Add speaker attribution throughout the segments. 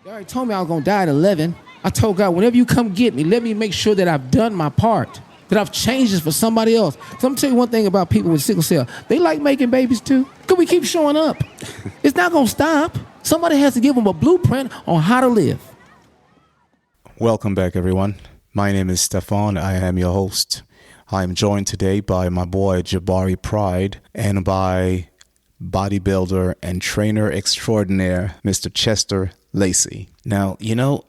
Speaker 1: They already told me I was going to die at 11. I told God, whenever you come get me, let me make sure that I've done my part, that I've changed this for somebody else. So I'm going to tell you one thing about people with sickle cell. They like making babies too. Because we keep showing up. It's not going to stop. Somebody has to give them a blueprint on how to live.
Speaker 2: Welcome back, everyone. My name is Stefan. I am your host. I am joined today by my boy Jabari Pride and by bodybuilder and trainer extraordinaire, Mr. Chester Lacey. Now,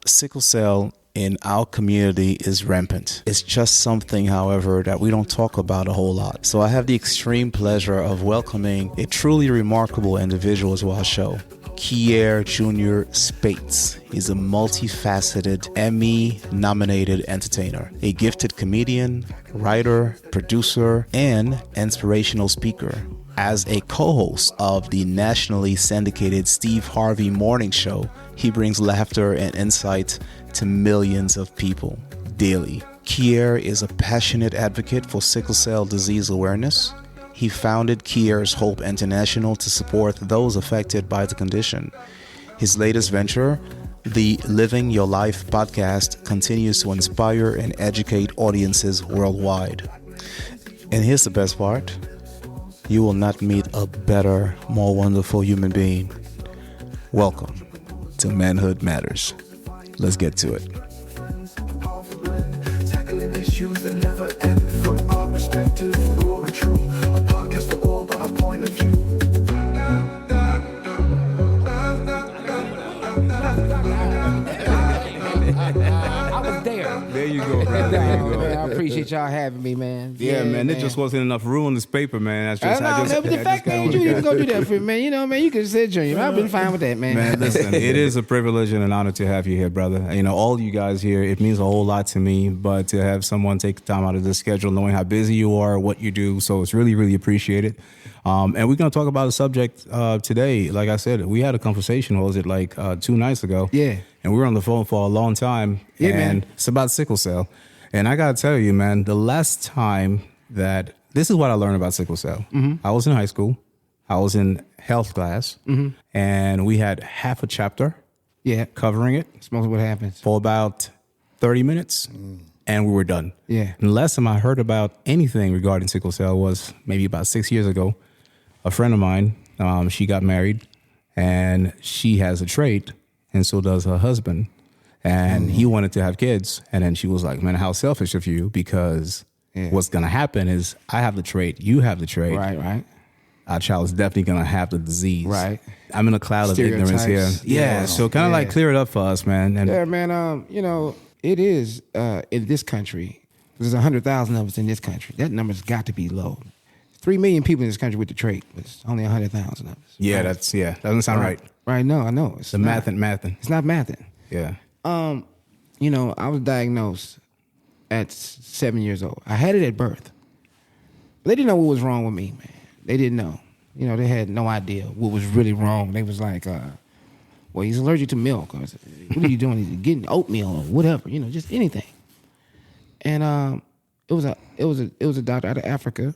Speaker 2: sickle cell in our community is rampant. It's just something, however, that we don't talk about a whole lot. So I have the extreme pleasure of welcoming a truly remarkable individual to our show, Kier Jr. Spates. He's a multifaceted Emmy-nominated entertainer, a gifted comedian, writer, producer, and inspirational speaker. As a co-host of the nationally syndicated Steve Harvey Morning Show, he brings laughter and insight to millions of people daily. Kier is a passionate advocate for sickle cell disease awareness. He founded Kier's Hope International to support those affected by the condition. His latest venture, the Living Your Life podcast, continues to inspire and educate audiences worldwide. And here's the best part. You will not meet a better, more wonderful human being. Welcome to Manhood Matters. Let's get to it. Tackling issues that never end from our perspective, raw and true. A podcast for all by our point of view.
Speaker 1: I was there.
Speaker 3: There you go, brother. There you go.
Speaker 1: Man, I appreciate y'all having me, man.
Speaker 3: Yeah, man. There just wasn't enough room on this paper, man.
Speaker 1: The fact that you didn't go do that for me, man. You could have said Junior. I've been fine with that, man.
Speaker 3: Man, listen, it is a privilege and an honor to have you here, brother. All you guys here, it means a whole lot to me, but to have someone take time out of the schedule, knowing how busy you are, what you do, so it's really, really appreciated. And we're going to talk about a subject today. Like I said, we had a conversation, 2 nights ago?
Speaker 1: Yeah.
Speaker 3: And we were on the phone for a long time.
Speaker 1: Yeah,
Speaker 3: and
Speaker 1: man.
Speaker 3: It's about sickle cell. And I got to tell you, man, the last time that, this is what I learned about sickle cell. Mm-hmm. I was in high school. I was in health class. Mm-hmm. And we had half a chapter covering it.
Speaker 1: That's mostly what happens.
Speaker 3: For about 30 minutes. And we were done.
Speaker 1: Yeah.
Speaker 3: And the last time I heard about anything regarding sickle cell was maybe about 6 years ago. A friend of mine, she got married, and she has a trait, and so does her husband. And he wanted to have kids. And then she was like, man, how selfish of you, because what's going to happen is I have the trait, you have the trait.
Speaker 1: Right.
Speaker 3: Our child is definitely going to have the disease.
Speaker 1: Right.
Speaker 3: I'm in a cloud of ignorance here. Yeah. So kind of clear it up for us, man. And
Speaker 1: man, it is in this country, there's 100,000 of us in this country. That number's got to be low. 3 million people in this country with the trait, but it's only 100,000 of us.
Speaker 3: Yeah, right? Doesn't sound right.
Speaker 1: Right, no, I know. It's
Speaker 3: the mathing.
Speaker 1: It's not mathing.
Speaker 3: Yeah.
Speaker 1: I was diagnosed at 7 years old. I had it at birth. But they didn't know what was wrong with me, man. They didn't know. They had no idea what was really wrong. They was like, well, he's allergic to milk. I was like, what are you doing? He's getting oatmeal or whatever, just anything. And it was a doctor out of Africa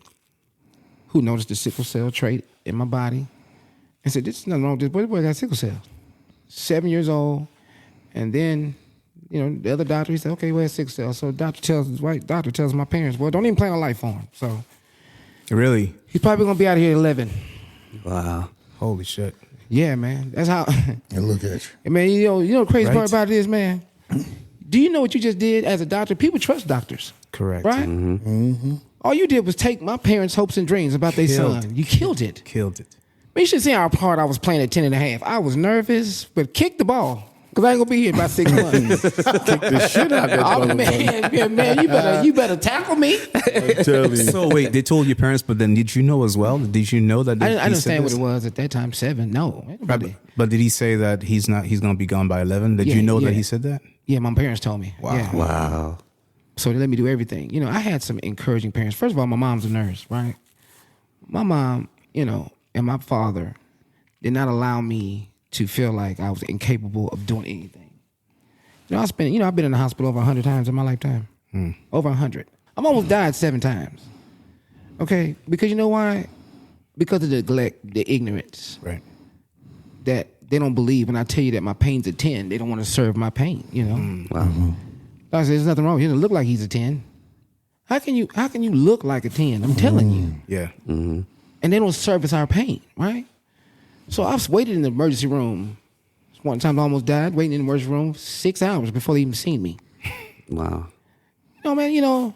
Speaker 1: who noticed the sickle cell trait in my body and said, there's nothing wrong with this boy. This boy got sickle cell. 7 years old. And then, the other doctor, he said, okay, well, it's sickle cell. So white doctor tells my parents, well, don't even plan a life for him. So
Speaker 3: really?
Speaker 1: He's probably going to be out of here at 11.
Speaker 3: Wow. Holy shit.
Speaker 1: Yeah, man. That's how.
Speaker 4: And look at you.
Speaker 1: And man, the crazy part about it is, man, do you know what you just did as a doctor? People trust doctors.
Speaker 3: Correct.
Speaker 1: Right?
Speaker 4: Mm-hmm. Mm-hmm.
Speaker 1: All you did was take my parents' hopes and dreams about their son. You killed it.
Speaker 3: Killed it.
Speaker 1: Man, you should see how hard I was playing at 10 and a half. I was nervous, but kicked the ball. Because I ain't going to be here in about 6 months.
Speaker 4: Kick the shit out of that
Speaker 1: man, you better tackle me.
Speaker 3: So wait, they told your parents, but then did you know as well? Did you know that?
Speaker 1: I didn't understand what it was at that time. 7, no.
Speaker 3: But did he say that he's going to be gone by 11? Did you know that he said that?
Speaker 1: Yeah, my parents told me.
Speaker 3: Wow.
Speaker 1: Yeah.
Speaker 4: Wow.
Speaker 1: So they let me do everything. I had some encouraging parents. First of all, my mom's a nurse, right? My mom, and my father did not allow me to feel like I was incapable of doing anything. I've been in the hospital over 100 times in my lifetime. Over 100. I've almost died 7 times. Okay? Because you know why? Because of the neglect, the ignorance.
Speaker 3: Right.
Speaker 1: That they don't believe when I tell you that my pain's a 10. They don't want to serve my pain, you know.
Speaker 5: Wow.
Speaker 1: I said, there's nothing wrong. He doesn't look like he's a 10. How can you look like a 10? I'm telling you.
Speaker 3: Yeah.
Speaker 1: And they don't service our pain, right? So I was waiting in the emergency room. One time I almost died, waiting in the emergency room 6 hours before they even seen me.
Speaker 5: Wow.
Speaker 1: Man,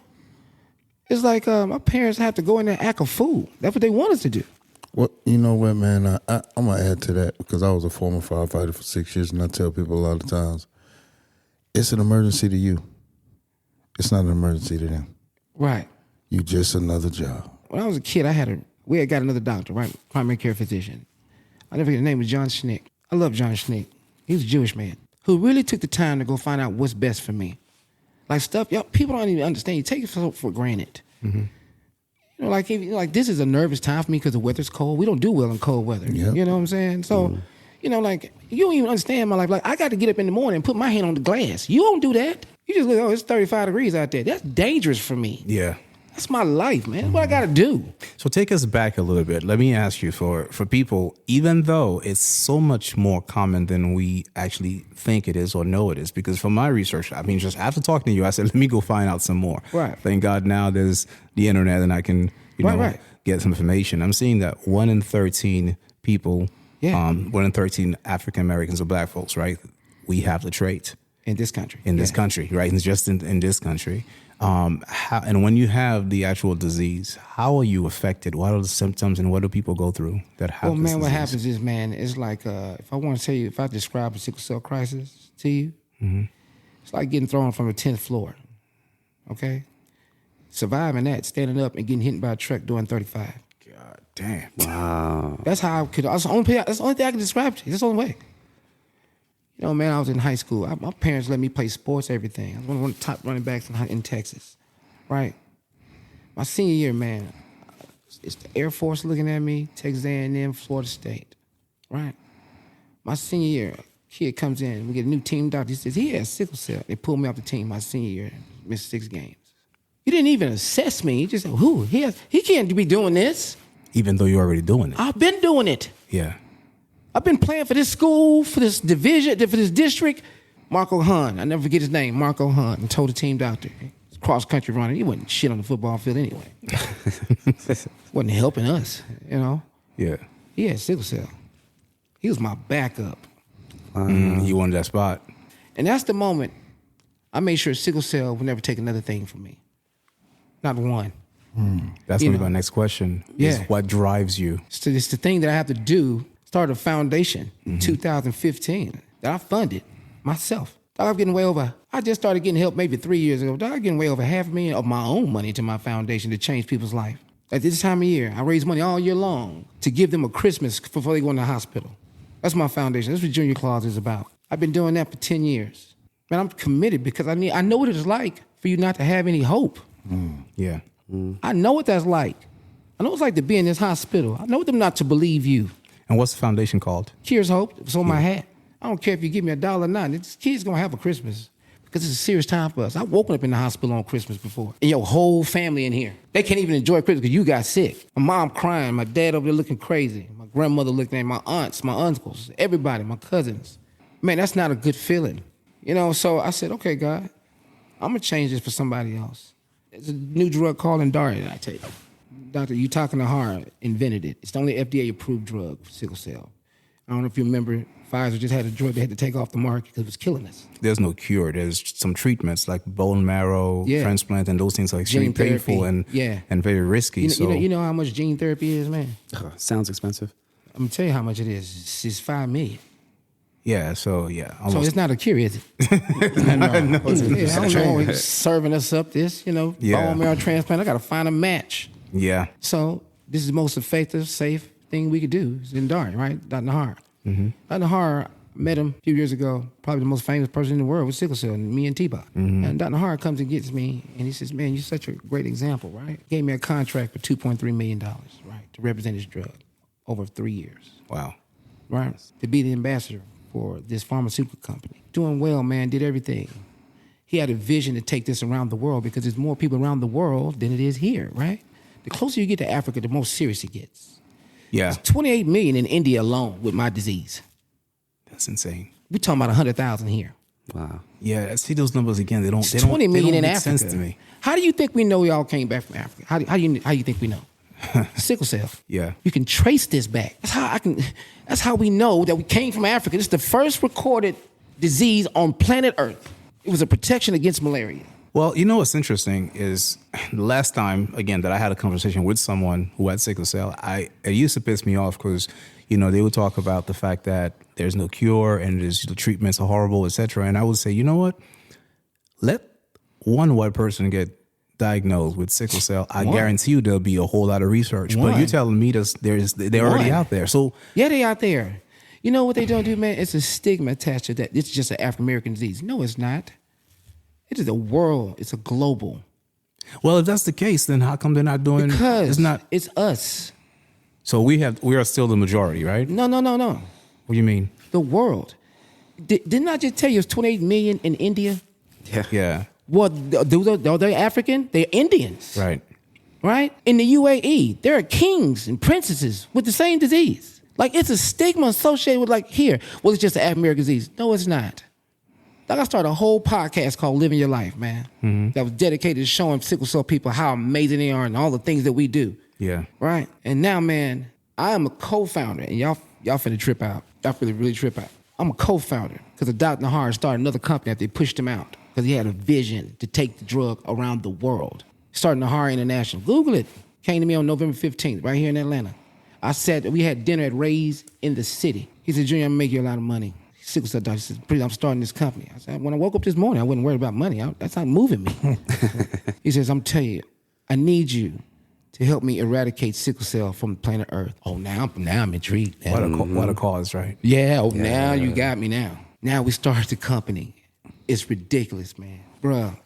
Speaker 1: it's like my parents have to go in there and act a fool. That's what they want us to do.
Speaker 4: Well, you know what, man? I'm going to add to that because I was a former firefighter for 6 years, and I tell people a lot of times, it's an emergency to you. It's not an emergency to them.
Speaker 1: Right.
Speaker 4: You just another job.
Speaker 1: When I was a kid, we had got another doctor, right? Primary care physician. I never forget, the name was John Schnick. I love John Schnick. He was a Jewish man who really took the time to go find out what's best for me. Like stuff, y'all, people don't even understand. You take it for granted. Like this is a nervous time for me because the weather's cold. We don't do well in cold weather.
Speaker 4: Yep.
Speaker 1: You know what I'm saying? So, you don't even understand my life. Like I got to get up in the morning and put my hand on the glass. You don't do that. You just look, it's 35 degrees out there. That's dangerous for me.
Speaker 3: Yeah.
Speaker 1: That's my life, man. That's what I got to do.
Speaker 3: So take us back a little bit. Let me ask you for people, even though it's so much more common than we actually think it is or know it is, because from my research, I mean, just after talking to you, I said, let me go find out some more.
Speaker 1: Right.
Speaker 3: Thank God now there's the internet and I can,
Speaker 1: Right.
Speaker 3: get some information. I'm seeing that 1 in 13 people,
Speaker 1: Yeah.
Speaker 3: 1 in 13 African Americans or black folks, right? We have the trait.
Speaker 1: In this country.
Speaker 3: In this country, right? And just in this country. And when you have the actual disease, how are you affected? What are the symptoms and what do people go through that have this
Speaker 1: What
Speaker 3: disease?
Speaker 1: happens is, man, it's like, if I want to tell you, if I describe a sickle cell crisis to you, it's like getting thrown from a 10th floor, okay? Surviving that, standing up and getting hit by a truck doing 35.
Speaker 3: God damn.
Speaker 5: Wow.
Speaker 1: That's how I could, that's the only thing I can describe to you. That's the only way. Man, I was in high school. My parents let me play sports, everything. I was one of the top running backs in Texas, right? My senior year, man, it's the Air Force looking at me, Texas A&M, Florida State, right? My senior year, kid comes in, we get a new team doctor. He says, he has sickle cell. They pulled me off the team my senior year, missed 6 games. He didn't even assess me. He just said, he can't be doing this.
Speaker 3: Even though you're already doing it.
Speaker 1: I've been doing it.
Speaker 3: Yeah.
Speaker 1: I've been playing for this school, for this division, for this district. Marco Hahn, I never forget his name, Marco Hahn, and told the team doctor, cross-country running, he wasn't shit on the football field anyway. Wasn't helping us,
Speaker 3: Yeah.
Speaker 1: He had sickle cell. He was my backup.
Speaker 3: You wanted that spot.
Speaker 1: And that's the moment I made sure sickle cell would never take another thing from me. Not one.
Speaker 3: That's
Speaker 1: You
Speaker 3: going to be
Speaker 1: know.
Speaker 3: my next question.
Speaker 1: Yeah.
Speaker 3: Is what drives you?
Speaker 1: It's the thing that I have to do. Start a foundation in 2015 that I funded myself. I just started getting help maybe 3 years ago. I'm getting way over $500,000 of my own money to my foundation to change people's life. At this time of year, I raise money all year long to give them a Christmas before they go in the hospital. That's my foundation. That's what Junior Claus is about. I've been doing that for 10 years. Man, I'm committed because I know what it's like for you not to have any hope.
Speaker 3: Yeah.
Speaker 1: I know what that's like. I know what it's like to be in this hospital. I know them not to believe you.
Speaker 3: And what's the foundation called?
Speaker 1: Kier's Hope. It's on my hat. I don't care if you give me $1 or not. This kid's gonna have a Christmas because it's a serious time for us. I've woken up in the hospital on Christmas before. And your whole family in here. They can't even enjoy Christmas because you got sick. My mom crying, my dad over there looking crazy, my grandmother looking at me, my aunts, my uncles, everybody, my cousins. Man, that's not a good feeling. So I said, okay, God, I'm gonna change this for somebody else. There's a new drug called Indarity, I tell you. Dr. Yutaka Nahara invented it. It's the only FDA-approved drug for sickle cell. I don't know if you remember, Pfizer just had a drug they had to take off the market because it was killing us.
Speaker 3: There's no cure. There's some treatments like bone marrow transplant, and those things are extremely
Speaker 1: Gene therapy.
Speaker 3: painful and very risky.
Speaker 1: You know how much gene therapy is, man?
Speaker 5: Sounds expensive.
Speaker 1: I'm going to tell you how much it is. It's $5 million.
Speaker 3: Yeah,
Speaker 1: So it's not a cure, is it? I don't know. He's serving us up this, bone marrow transplant. I got to find a match.
Speaker 3: Yeah.
Speaker 1: So this is the most effective, safe thing we could do. It's Indarity, right? Dr. Nahar. Dr. Nahar, met him a few years ago, probably the most famous person in the world with sickle cell, me and T-Bot. And Dr. Nahar comes and gets me, and he says, man, you're such a great example, right? Gave me a contract for $2.3 million, right, to represent his drug over 3 years.
Speaker 3: Wow.
Speaker 1: Right? To be the ambassador for this pharmaceutical company. Doing well, man, did everything. He had a vision to take this around the world because there's more people around the world than it is here, right? The closer you get to Africa, the more serious it gets.
Speaker 3: Yeah.
Speaker 1: There's 28 million in India alone with my disease.
Speaker 3: That's insane.
Speaker 1: We're talking about 100,000 here.
Speaker 5: Wow.
Speaker 3: Yeah, see those numbers again. They don't.
Speaker 1: It's
Speaker 3: They don't.
Speaker 1: 20 million
Speaker 3: they don't
Speaker 1: in
Speaker 3: make
Speaker 1: Africa.
Speaker 3: sense to me.
Speaker 1: How do you think we know y'all came back from Africa? How you think we know? Sickle cell.
Speaker 3: Yeah.
Speaker 1: You can trace this back. That's how we know that we came from Africa. This is the first recorded disease on planet Earth. It was a protection against malaria.
Speaker 3: Well, you know what's interesting is the last time, again, that I had a conversation with someone who had sickle cell, it used to piss me off because, they would talk about the fact that there's no cure and the treatments are horrible, et cetera. And I would say, you know what? Let one white person get diagnosed with sickle cell. I guarantee you there'll be a whole lot of research. But you're telling me they're already out there. So
Speaker 1: yeah, they out there. You know what they don't do, man? It's a stigma attached to that. It's just an African-American disease. No, it's not. It is a world. It's a global.
Speaker 3: well, if that's the case, then how come they're not doing?
Speaker 1: Because
Speaker 3: It's
Speaker 1: it's us.
Speaker 3: So we are still the majority, right?
Speaker 1: No.
Speaker 3: What do you mean?
Speaker 1: The world. Didn't I just tell you it's 28 million in India?
Speaker 3: Yeah.
Speaker 1: Well, are they African? They're Indians.
Speaker 3: Right.
Speaker 1: Right? In the UAE, there are kings and princesses with the same disease. Like, it's a stigma associated with, well, it's just an African-American disease. No, it's not. Like, I started a whole podcast called Living Your Life, man, that was dedicated to showing sickle cell people how amazing they are and all the things that we do.
Speaker 3: Yeah.
Speaker 1: Right? And now, man, I am a co-founder, and y'all finna trip out. Y'all really trip out. I'm a co-founder because Dr. Nahar started another company after they pushed him out because he had a vision to take the drug around the world. Started Nahar International. Google it. Came to me on November 15th, right here in Atlanta. We had dinner at Ray's in the city. He said, Junior, I'm gonna make you a lot of money. Sickle cell doctor. He said, I'm starting this company. I said, when I woke up this morning, I wasn't worried about money. That's not moving me. He says, I'm telling you, I need you to help me eradicate sickle cell from planet Earth. Oh, now I'm intrigued.
Speaker 3: What a cause, right?
Speaker 1: Yeah, now you got me now. Now we started the company. It's ridiculous, man. Bruh,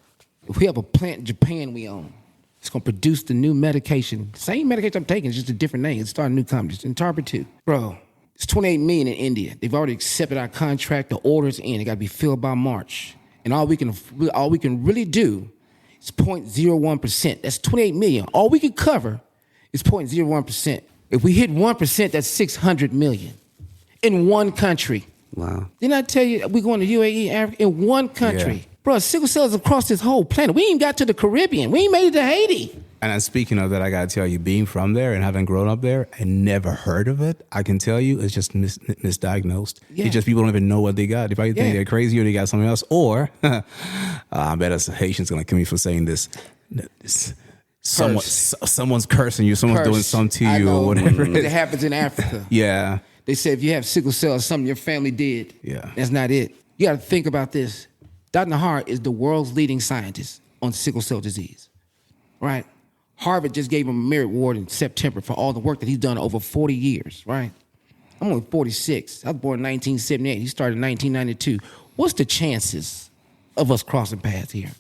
Speaker 1: if we have a plant in Japan we own, it's going to produce the new medication. Same medication I'm taking, it's just a different name. It's starting a new company. It's Interpret 2. Bro, it's 28 million in India. They've already accepted our contract. The order's in. It got to be filled by March. And all we can really do is 0.01%. That's 28 million. All we can cover is 0.01%. If we hit 1%, that's 600 million in one country.
Speaker 5: Wow.
Speaker 1: Didn't I tell you we're going to UAE, Africa, in one country?
Speaker 3: Yeah.
Speaker 1: Bro, sickle cell is across this whole planet. We ain't got to the Caribbean. We ain't made it to Haiti.
Speaker 3: And speaking of that, I got to tell you, being from there and having grown up there, I never heard of it. I can tell you it's just misdiagnosed.
Speaker 1: Yeah.
Speaker 3: It's just people don't even know what they got. They probably think they're crazy or they got something else. Or, I bet a Haitian's going to kill me for saying this. Someone's cursing you. Someone's doing something to you or whatever.
Speaker 1: It happens in Africa.
Speaker 3: Yeah.
Speaker 1: They say if you have sickle cell, it's something your family did.
Speaker 3: Yeah.
Speaker 1: That's not it. You got to think about this. Dr. Nahar is the world's leading scientist on sickle cell disease, right? Harvard just gave him a merit award in September for all the work that he's done over 40 years, right? I'm only 46. I was born in 1978. He started in 1992. What's the chances of us crossing paths here?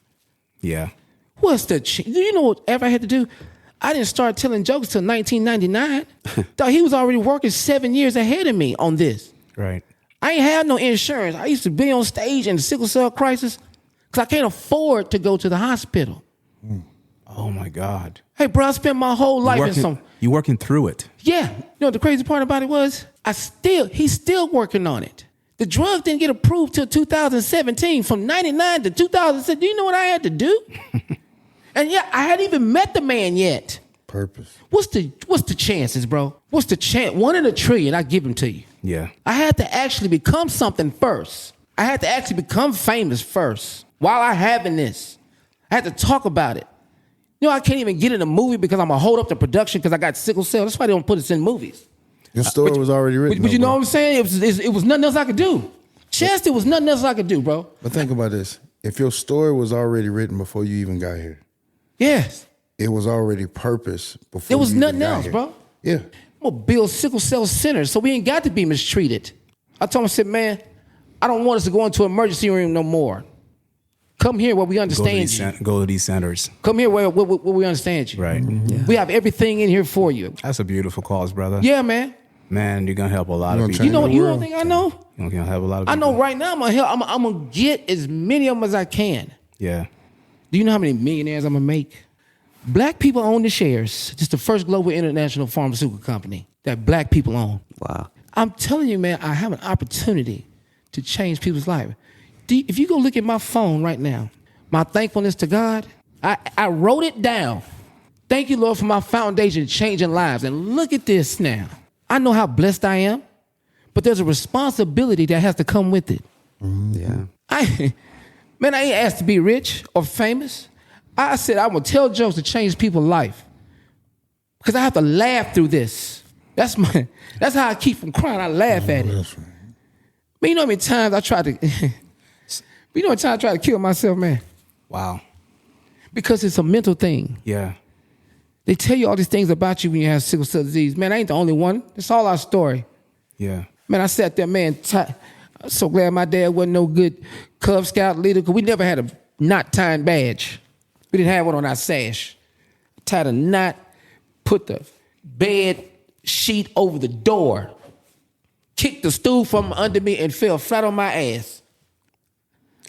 Speaker 3: Yeah.
Speaker 1: What's the do you know whatever I had to do? I didn't start telling jokes till 1999. Dog, he was already working 7 years ahead of me on this.
Speaker 3: Right.
Speaker 1: I ain't have no insurance. I used to be on stage in the sickle cell crisis because I can't afford to go to the hospital.
Speaker 3: Oh, my God.
Speaker 1: Hey, bro, I spent my whole life in some...
Speaker 3: You working through it.
Speaker 1: Yeah. You know what the crazy part about it was? He's still working on it. The drug didn't get approved till 2017. From 99 to 2007. Do you know what I had to do? And yeah, I hadn't even met the man yet.
Speaker 4: Purpose.
Speaker 1: What's the chances, bro? What's the chance? 1 in a trillion, I give them to you.
Speaker 3: Yeah.
Speaker 1: I had to actually become something first. I had to actually become famous first. While I having this, I had to talk about it. You know, I can't even get in a movie because I'm going to hold up the production because I got sickle cell. That's why they don't put us in movies.
Speaker 4: Your story was already written.
Speaker 1: But you know what I'm saying? It was nothing else I could do. Chest, it was nothing else I could do, bro.
Speaker 4: But think about this. If your story was already written before you even got here,
Speaker 1: Yes.
Speaker 4: it was already purpose before
Speaker 1: There was
Speaker 4: you even
Speaker 1: nothing
Speaker 4: got
Speaker 1: else,
Speaker 4: here.
Speaker 1: bro.
Speaker 4: Yeah.
Speaker 1: I'm going to build sickle cell centers so we ain't got to be mistreated. I told him, I said, man, I don't want us to go into an emergency room no more. Come here where we understand you.
Speaker 3: Go to these centers.
Speaker 1: Come here where we understand you.
Speaker 3: Right.
Speaker 5: Yeah.
Speaker 1: We have everything in here for you.
Speaker 3: That's a beautiful cause, brother.
Speaker 1: Yeah, man.
Speaker 3: Man, you're going to help a lot
Speaker 4: You
Speaker 3: of
Speaker 4: gonna
Speaker 3: people.
Speaker 1: You know
Speaker 4: the
Speaker 1: you
Speaker 4: world.
Speaker 1: don't think I know?
Speaker 3: You're going to help a lot of
Speaker 1: I
Speaker 3: people.
Speaker 1: know right now I'm gonna get as many of them as I can.
Speaker 3: Yeah.
Speaker 1: Do you know how many millionaires I'm gonna make? Black people own the shares. It's the first global international pharmaceutical company that black people own.
Speaker 5: Wow.
Speaker 1: I'm telling you, man, I have an opportunity to change people's life. If you go look at my phone right now, my thankfulness to God, I wrote it down. Thank you, Lord, for my foundation changing lives. And look at this now. I know how blessed I am, but there's a responsibility that has to come with it.
Speaker 5: Yeah.
Speaker 1: I ain't asked to be rich or famous. I said I will tell jokes to change people's life because I have to laugh through this. That's how I keep from crying. I laugh at it.
Speaker 4: That's right.
Speaker 1: Man, you know how many times I tried to, I tried to kill myself, man?
Speaker 3: Wow.
Speaker 1: Because it's a mental thing.
Speaker 3: Yeah.
Speaker 1: They tell you all these things about you when you have sickle cell disease. Man, I ain't the only one. It's all our story.
Speaker 3: Yeah.
Speaker 1: Man, I sat there, man. I'm so glad my dad wasn't no good Cub Scout leader because we never had a knot tying badge. We didn't have one on our sash. Tied a knot, put the bed sheet over the door, kicked the stool from under me and fell flat on my ass.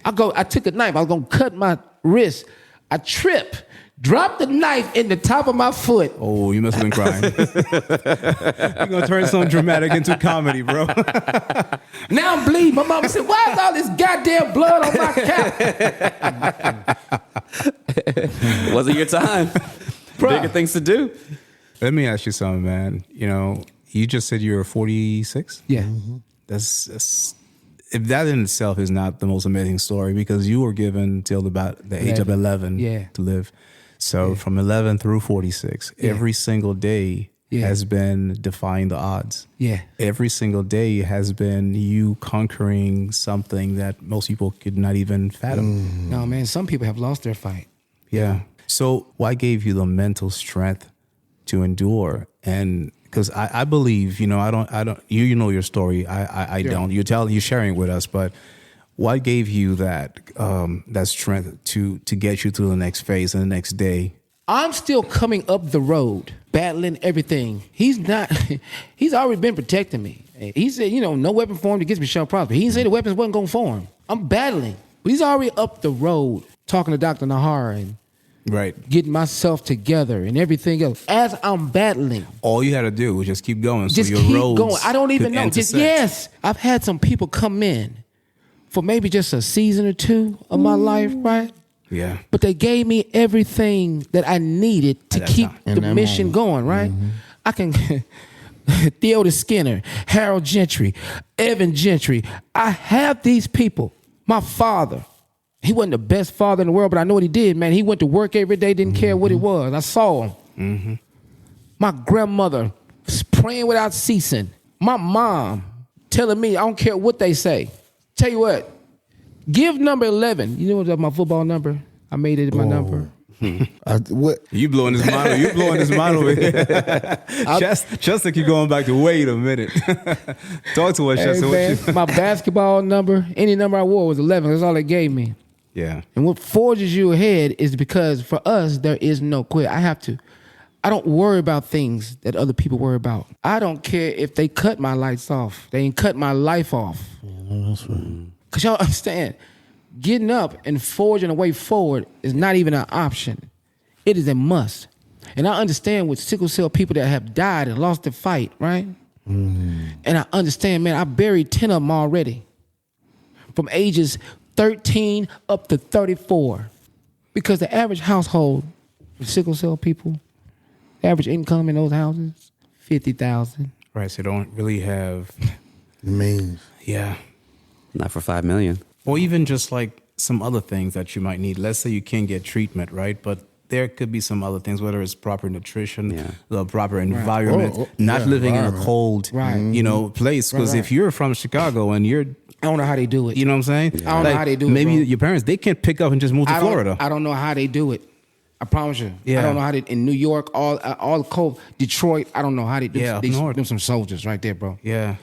Speaker 1: I took a knife. I was going to cut my wrist. I tripped, dropped the knife in the top of my foot.
Speaker 3: Oh, you must have been crying. You're going to turn something dramatic into comedy, bro.
Speaker 1: Now I'm bleeding. My mama said, why is all this goddamn blood on my couch?
Speaker 5: Wasn't your time.
Speaker 1: Bruh.
Speaker 5: Bigger things to do.
Speaker 3: Let me ask you something, man. You know, you just said you were 46?
Speaker 1: Yeah.
Speaker 3: That's if that in itself is not the most amazing story, because you were given till about the age of 11 to live. So from 11 through 46, every single day has been defying the odds.
Speaker 1: Yeah.
Speaker 3: Every single day has been you conquering something that most people could not even fathom.
Speaker 1: No, man, some people have lost their fight.
Speaker 3: Yeah. So what gave you the mental strength to endure? And because I believe, you know, I don't, you know your story. I don't. You're sharing it with us, but what gave you that strength to get you through the next phase and the next day?
Speaker 1: I'm still coming up the road, battling everything. He's already been protecting me. He said, you know, no weapon formed against me shall prosper. He didn't say the weapons wasn't going to form. I'm battling. But he's already up the road, talking to Dr. Nahar and getting myself together and everything else. As I'm battling.
Speaker 3: All you had to do was just keep going.
Speaker 1: Just
Speaker 3: so your
Speaker 1: keep
Speaker 3: roads
Speaker 1: going. I don't even know.
Speaker 3: Intersect.
Speaker 1: Yes. I've had some people come in for maybe just a season or two of my life, right?
Speaker 3: Yeah.
Speaker 1: But they gave me everything that I needed to keep the mission going, right? I can Theodore Skinner, Harold Gentry, Evan Gentry. I have these people. My father, he wasn't the best father in the world, but I know what he did, man. He went to work every day, didn't care what it was. I saw him. My grandmother was praying without ceasing. My mom telling me, I don't care what they say. Tell you what, give number 11. You know what's my football number? I made it my number.
Speaker 4: What?
Speaker 3: You blowing his mind. You blowing his mind over here. Chester keep going back to wait a minute. Talk to us,
Speaker 1: Hey,
Speaker 3: Chester.
Speaker 1: man, my basketball number, any number I wore was 11. That's all they gave me.
Speaker 3: Yeah.
Speaker 1: And what forges you ahead is because for us, there is no quit. I don't worry about things that other people worry about. I don't care if they cut my lights off. They ain't cut my life off.
Speaker 4: That's right.
Speaker 1: Because y'all understand, getting up and forging a way forward is not even an option. It is a must. And I understand with sickle cell people that have died and lost the fight, right? And I understand, man, I buried 10 of them already. From ages 13 up to 34. Because the average household with sickle cell people, the average income in those houses, $50,000.
Speaker 3: Right. So they don't really have.
Speaker 4: Means.
Speaker 3: Yeah.
Speaker 5: Not for 5 million.
Speaker 3: Or even just like some other things that you might need. Let's say you can get treatment, right? But there could be some other things, whether it's proper nutrition, the proper environment, not living in a cold, place. Because if you're from Chicago and you're,
Speaker 1: I don't know how they do it.
Speaker 3: you know what I'm saying?
Speaker 1: I don't know how they do it,
Speaker 3: Maybe
Speaker 1: bro.
Speaker 3: your parents, they can't pick up and just move to Florida.
Speaker 1: I don't know how they do it. I promise you.
Speaker 3: Yeah.
Speaker 1: I don't know how they, in New York, all the cold, Detroit, I don't know how they do
Speaker 3: Yeah, up
Speaker 1: it.
Speaker 3: north.
Speaker 1: Them some soldiers right there, bro.
Speaker 3: Yeah.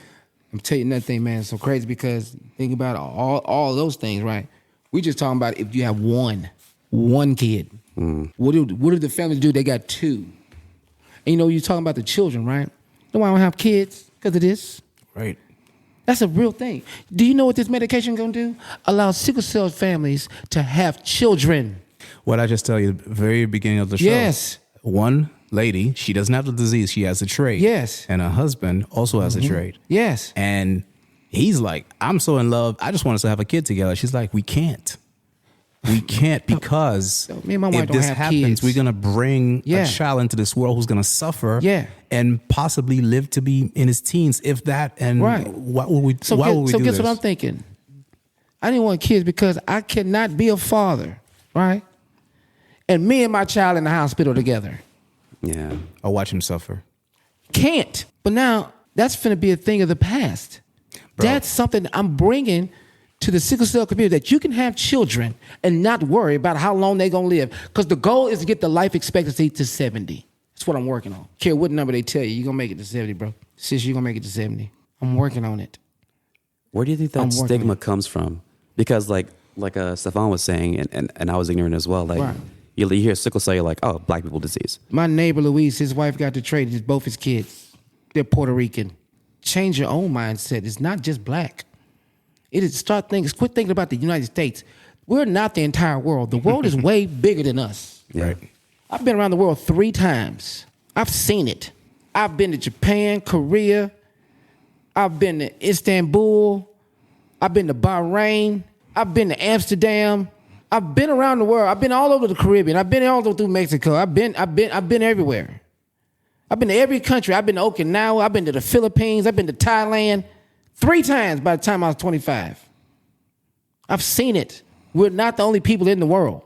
Speaker 1: I'm telling you another thing, man. It's so crazy because think about all those things, right? We just talking about if you have one kid. What do the families do? They got two. And you're talking about the children, right? You know why I don't have kids? Because of this.
Speaker 3: Right.
Speaker 1: That's a real thing. Do you know what this medication gonna do? Allow sickle cell families to have children.
Speaker 3: What I just tell you at the very beginning of the show.
Speaker 1: Yes.
Speaker 3: One lady, she doesn't have the disease, she has a trait.
Speaker 1: Yes.
Speaker 3: And her husband also has a trait.
Speaker 1: Yes.
Speaker 3: And He's like, I'm so in love. I just want us to have a kid together. She's like, we can't. We can't because
Speaker 1: me and my wife
Speaker 3: if
Speaker 1: don't
Speaker 3: this
Speaker 1: have
Speaker 3: happens,
Speaker 1: kids.
Speaker 3: we're going to bring
Speaker 1: Yeah.
Speaker 3: a child into this world who's going to suffer and possibly live to be in his teens, if that. And
Speaker 1: Right.
Speaker 3: what would we,
Speaker 1: So,
Speaker 3: why would we do
Speaker 1: guess
Speaker 3: this?
Speaker 1: what I'm thinking? I didn't want kids because I cannot be a father, right? And me and my child in the hospital together.
Speaker 5: Yeah.
Speaker 3: Or watch him suffer.
Speaker 1: Can't. But now that's finna be a thing of the past.
Speaker 3: Bro.
Speaker 1: That's something I'm bringing to the sickle cell community, that you can have children and not worry about how long they're gonna live. Because the goal is to get the life expectancy to 70. That's what I'm working on. Care what number they tell you, you're gonna make it to 70, bro. Sis, you're gonna make it to 70. I'm working on it.
Speaker 5: Where do you think
Speaker 1: I'm
Speaker 5: that
Speaker 1: working
Speaker 5: stigma
Speaker 1: on it.
Speaker 5: comes from? Because like Stefan was saying, and I was ignorant as well. Like
Speaker 1: Right.
Speaker 5: you hear sickle cell, you're like, oh, black people disease.
Speaker 1: My neighbor Luis, his wife got the trait. It's both his kids. They're Puerto Rican. Change your own mindset. It's not just black. It is quit thinking about the United States. We're not the entire world. The world is way bigger than us.
Speaker 5: Yeah.
Speaker 3: Right.
Speaker 1: I've been around the world 3 times. I've seen it. I've been to Japan, Korea. I've been to Istanbul. I've been to Bahrain. I've been to Amsterdam. I've been around the world. I've been all over the Caribbean. I've been all over through Mexico. I've been everywhere. I've been to every country. I've been to Okinawa. I've been to the Philippines. I've been to Thailand 3 times by the time I was 25. I've seen it. We're not the only people in the world.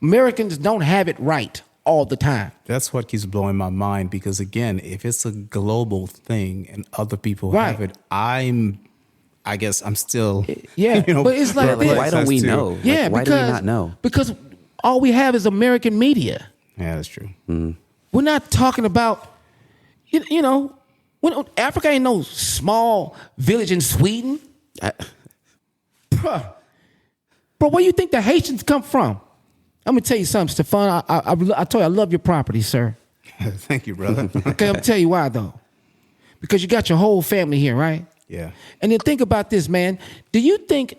Speaker 1: Americans don't have it right all the time.
Speaker 3: That's what keeps blowing my mind because, again, if it's a global thing and other people
Speaker 1: Right.
Speaker 3: have it, I guess I'm still,
Speaker 1: Yeah, but it's like
Speaker 5: Yeah, like,
Speaker 1: this.
Speaker 5: why don't we
Speaker 3: Access to-
Speaker 5: know? Like,
Speaker 1: Yeah,
Speaker 5: why
Speaker 1: because,
Speaker 5: do we not know?
Speaker 1: Because all we have is American media.
Speaker 3: Yeah, that's true.
Speaker 1: We're not talking about, when Africa ain't no small village in Sweden. Bruh, where you think the Haitians come from? I'm gonna tell you something, Stefan. I told you I love your property, sir.
Speaker 3: Thank you, brother.
Speaker 1: Okay, I'm gonna tell you why though. Because you got your whole family here, right?
Speaker 3: Yeah.
Speaker 1: And then think about this, man. Do you think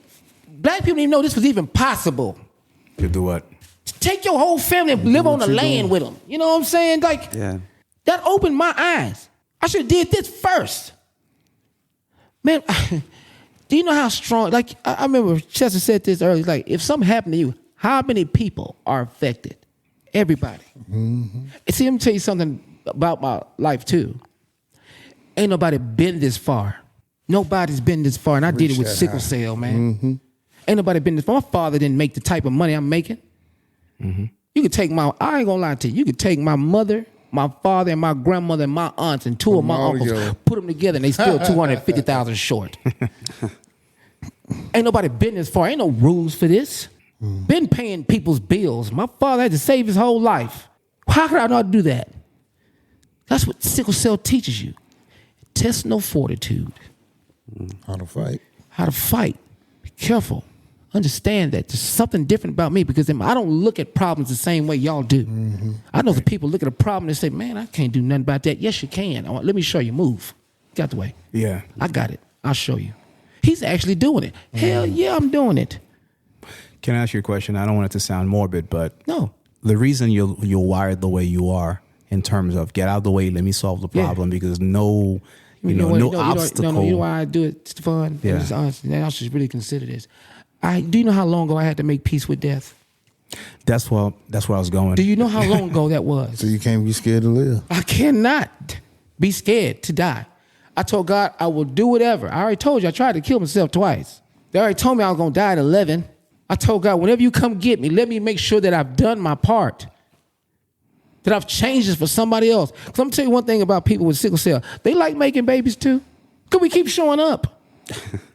Speaker 1: black people didn't even know this was even possible?
Speaker 3: To do what?
Speaker 1: Take your whole family and live on the land with them. You know what I'm saying? Like,
Speaker 5: Yeah.
Speaker 1: that opened my eyes. I should have did this first. Man, do you know how strong, like, I remember Chester said this earlier, like, if something happened to you, how many people are affected? Everybody. And see, let me tell you something about my life, too. Ain't nobody been this far. Nobody's been this far, and I did it with sickle cell, man. Ain't nobody been this far. My father didn't make the type of money I'm making. You could take I ain't gonna lie to you, you could take my mother, my father, and my grandmother, and my aunts, and 2 of my uncles, put them together, and they still 250,000 short. Ain't nobody been this far. Ain't no rules for this. Been paying people's bills. My father had to save his whole life. How could I not do that? That's what sickle cell teaches you. Intestinal fortitude.
Speaker 4: How to fight.
Speaker 1: How to fight. Be careful. Understand that there's something different about me because I don't look at problems the same way y'all do. I know the people look at a problem and say, man, I can't do nothing about that. Yes, you can. Let me show you. Move. Get out the way.
Speaker 3: Yeah.
Speaker 1: I got it. I'll show you. He's actually doing it. Hell yeah, I'm doing it.
Speaker 3: Can I ask you a question? I don't want it to sound morbid, but
Speaker 1: No.
Speaker 3: the reason you're wired the way you are in terms of get out of the way, let me solve the problem because no obstacle.
Speaker 1: You know why I do it, Stefan?
Speaker 3: Yeah.
Speaker 1: It's honest. Now I should really consider this. Do you know how long ago I had to make peace with death?
Speaker 3: That's where I was going.
Speaker 1: Do you know how long ago that was?
Speaker 4: So you can't be scared to live.
Speaker 1: I cannot be scared to die. I told God I will do whatever. I already told you I tried to kill myself twice. They already told me I was going to die at 11. I told God, whenever you come get me, let me make sure that I've done my part, that I've changed this for somebody else. Because I'm going to tell you one thing about people with sickle cell. They like making babies too. Because we keep showing up.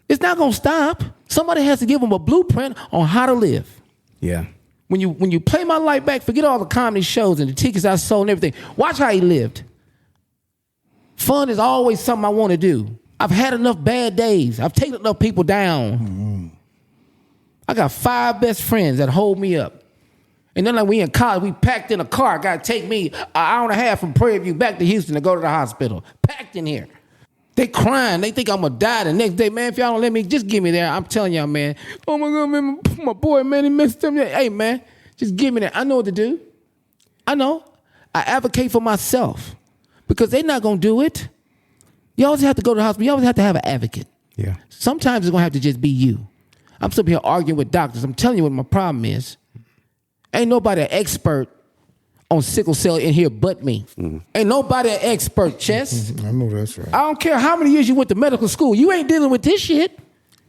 Speaker 1: It's not going to stop. Somebody has to give them a blueprint on how to live.
Speaker 3: Yeah.
Speaker 1: When you play my life back, forget all the comedy shows and the tickets I sold and everything. Watch how he lived. Fun is always something I want to do. I've had enough bad days. I've taken enough people down. I got 5 best friends that hold me up. And then like we in college, we packed in a car. Got to take me an hour and a half from Prairie View back to Houston to go to the hospital. Packed in here. They crying. They think I'm going to die the next day. Man, if y'all don't let me, just get me there. I'm telling y'all, man. Oh, my God, man, my boy, man, he messed up. Hey, man, just give me that. I know what to do. I know. I advocate for myself because they're not going to do it. You always have to go to the hospital. You always have to have an advocate.
Speaker 3: Yeah.
Speaker 1: Sometimes it's gonna have to just be you. I'm sitting here arguing with doctors. I'm telling you what my problem is. Ain't nobody an expert on sickle cell in here but me. Ain't nobody an expert, Chess.
Speaker 4: I know that's right.
Speaker 1: I don't care how many years you went to medical school. You ain't dealing with this shit.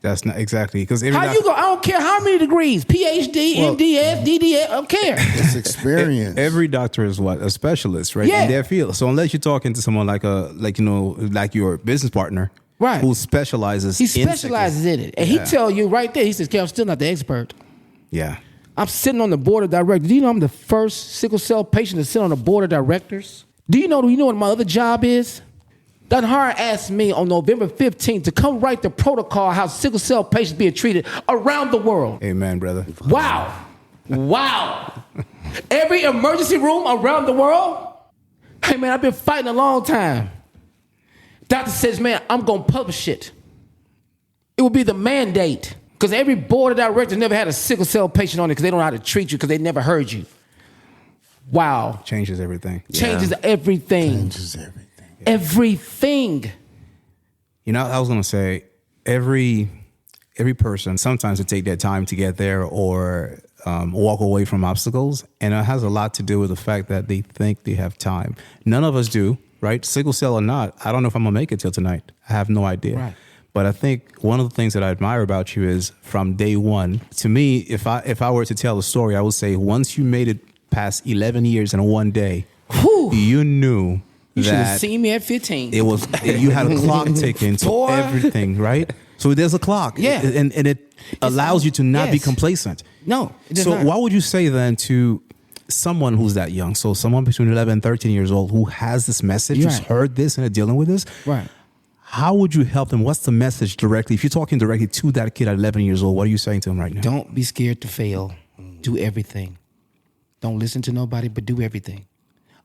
Speaker 3: That's not exactly because
Speaker 1: How you go? I don't care how many degrees, PhD, MDS, DDS. I don't care.
Speaker 4: It's experience.
Speaker 3: every doctor is what a specialist, right?
Speaker 1: Yeah.
Speaker 3: In their field. So unless you're talking to someone like your business partner,
Speaker 1: Right.
Speaker 3: who specializes,
Speaker 1: He specializes in it, and he tell you right there. He says, "Okay, I'm still not the expert.
Speaker 3: Yeah.
Speaker 1: I'm sitting on the board of directors. Do you know I'm the first sickle cell patient to sit on the board of directors? Do you know what my other job is? Dunhar asked me on November 15th to come write the protocol how sickle cell patients being treated around the world.
Speaker 3: Amen, brother.
Speaker 1: Wow. Every emergency room around the world. Hey, man, I've been fighting a long time. Doctor says, man, I'm going to publish it. It will be the mandate. Because every board of directors never had a sickle cell patient on it because they don't know how to treat you because they never heard you. Wow.
Speaker 3: Changes everything.
Speaker 1: Changes everything.
Speaker 4: Changes everything.
Speaker 1: Everything.
Speaker 3: You know, I was gonna say every person sometimes they take their time to get there or walk away from obstacles, and it has a lot to do with the fact that they think they have time. None of us do, right? Sickle cell or not, I don't know if I'm gonna make it till tonight. I have no idea.
Speaker 1: Right.
Speaker 3: But I think one of the things that I admire about you is from day one. To me, if I were to tell a story, I would say once you made it past 11 years in one day,
Speaker 1: Whew.
Speaker 3: you knew.
Speaker 1: You should have
Speaker 3: that
Speaker 1: seen me at 15.
Speaker 3: it was you had a clock ticking to
Speaker 1: Boy.
Speaker 3: everything, right? So there's a clock,
Speaker 1: Yeah.
Speaker 3: and it allows you to not be
Speaker 1: Yes.
Speaker 3: complacent.
Speaker 1: No, it does
Speaker 3: So
Speaker 1: not.
Speaker 3: what would you say then to someone who's that young? So someone between 11 and 13 years old who has this message, who's
Speaker 1: Right.
Speaker 3: heard this and are dealing with this.
Speaker 1: Right.
Speaker 3: How would you help them? What's the message directly? If you're talking directly to that kid at 11 years old, what are you saying to him right now?
Speaker 1: Don't be scared to fail. Do everything. Don't listen to nobody, but do everything.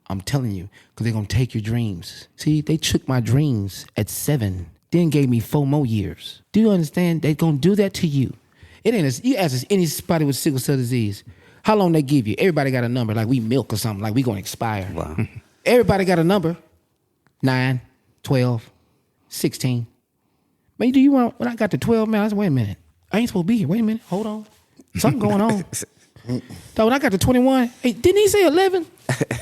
Speaker 1: I'm telling you, because they're going to take your dreams. See, they took my dreams at 7, then gave me 4 more years. Do you understand? They're going to do that to you. It ain't you ask anybody with sickle cell disease, how long they give you? Everybody got a number, like we milk or something, like we going to expire.
Speaker 5: Wow.
Speaker 1: Everybody got a number. 9, 12, 16. Man, do you want, when I got to 12, man, I said, wait a minute. I ain't supposed to be here. Wait a minute. Hold on. Something going on. So when I got to 21, hey, didn't he say 11?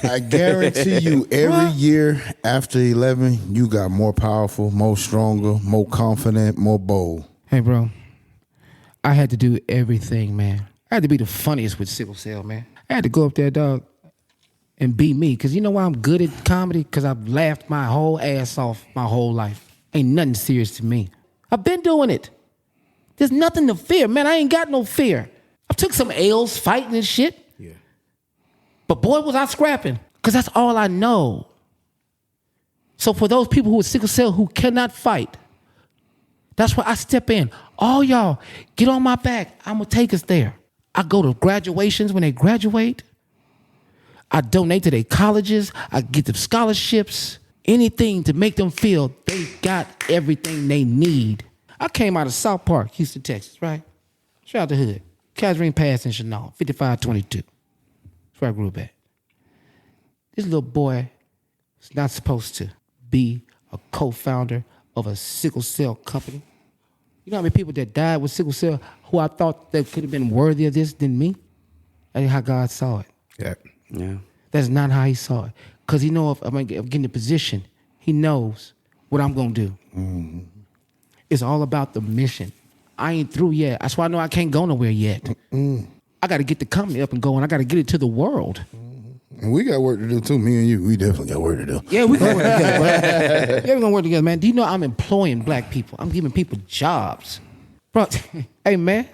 Speaker 4: I guarantee you, every year after 11, you got more powerful, more stronger, more confident, more bold.
Speaker 1: Hey, bro, I had to do everything, man. I had to be the funniest with sickle cell, man. I had to go up there, dog, and be me. Because you know why I'm good at comedy? Because I've laughed my whole ass off my whole life. Ain't nothing serious to me. I've been doing it. There's nothing to fear, man. I ain't got no fear. I took some L's fighting and shit.
Speaker 3: Yeah.
Speaker 1: But boy, was I scrapping. Because that's all I know. So for those people who are sickle cell who cannot fight, that's why I step in. All y'all, get on my back. I'm going to take us there. I go to graduations when they graduate. I donate to their colleges. I get them scholarships. Anything to make them feel they got everything they need. I came out of South Park, Houston, Texas, right? Straight out the hood. Catherine Pass in Chenal, 5522. That's where I grew up at. This little boy is not supposed to be a co-founder of a sickle cell company. You know how many people that died with sickle cell who I thought that could have been worthy of this than me? That ain't how God saw it.
Speaker 3: Yeah.
Speaker 5: Yeah.
Speaker 1: That's not how he saw it. Because he knows if I'm getting the position, he knows what I'm going to do. Mm-hmm. It's all about the mission. I ain't through yet. That's why I know I can't go nowhere yet. Mm-mm. I got to get the company up and going. I got to get it to the world.
Speaker 4: And we got work to do too. Me and you, we definitely got work to do.
Speaker 1: Yeah, we gonna work together, bro. Yeah, we gonna work together, man. Do you know I'm employing black people? I'm giving people jobs, bro. Hey, man.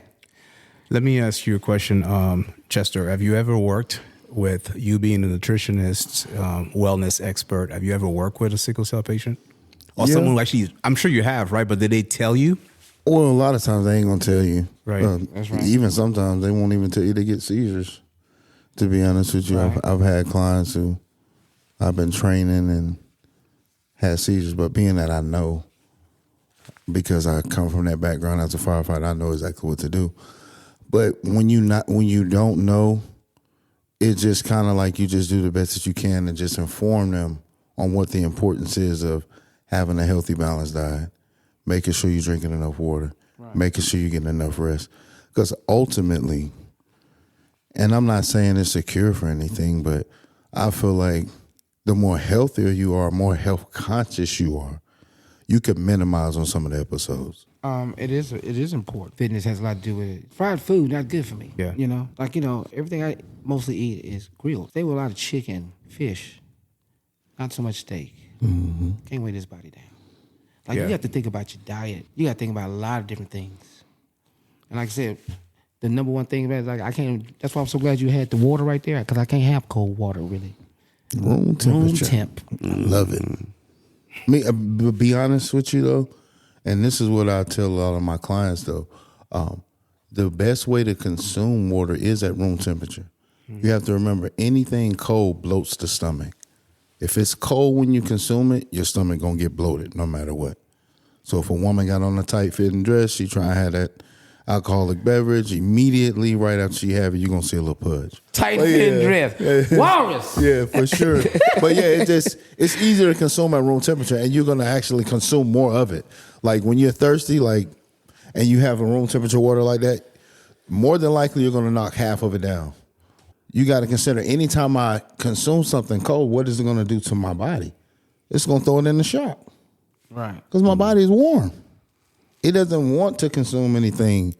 Speaker 3: Let me ask you a question, Chester. Have you ever worked with you being a nutritionist, wellness expert? Have you ever worked with a sickle cell patient or
Speaker 4: Yeah.
Speaker 3: someone who actually? I'm sure you have, right? But did they tell you?
Speaker 4: Well, a lot of times they ain't gonna tell you.
Speaker 3: Right.
Speaker 1: That's right.
Speaker 4: Even sometimes they won't even tell you they get seizures. To be honest with you,
Speaker 1: Right.
Speaker 4: I've had clients who I've been training and had seizures, but being that I know, because I come from that background as a firefighter, I know exactly what to do. But when you don't know, it's just kind of like you just do the best that you can and just inform them on what the importance is of having a healthy, balanced diet, making sure you're drinking enough water, making sure you're getting enough rest. Because ultimately, and I'm not saying it's a cure for anything, but I feel like the more healthier you are, more health conscious you are, you can minimize on some of the episodes.
Speaker 1: It is important. Fitness has a lot to do with it. Fried food not good for me.
Speaker 3: Yeah.
Speaker 1: Everything I mostly eat is grilled. Stay with a lot of chicken, fish, not so much steak.
Speaker 4: Mm-hmm.
Speaker 1: Can't weigh this body down. Like you have to think about your diet. You got to think about a lot of different things. And like I said, the number one thing about it, like I can't. That's why I'm so glad you had the water right there, because I can't have cold water really.
Speaker 4: Room temperature.
Speaker 1: Room temp.
Speaker 4: I love it. Me, be honest with you though, and this is what I tell a lot of my clients though. The best way to consume water is at room temperature. You have to remember, anything cold bloats the stomach. If it's cold when you consume it, your stomach gonna get bloated no matter what. So if a woman got on a tight fitting dress, she try to have that alcoholic beverage, immediately right after she have it, you're gonna see a little pudge.
Speaker 1: Tight fit dress. Walrus.
Speaker 4: Yeah, for sure. But yeah, it's easier to consume at room temperature, and you're gonna actually consume more of it. Like when you're thirsty, and you have a room temperature water like that, more than likely you're gonna knock half of it down. You got to consider, anytime I consume something cold, what is it gonna do to my body? It's gonna throw it in the shock,
Speaker 1: Right.
Speaker 4: because my body is warm. It doesn't want to consume anything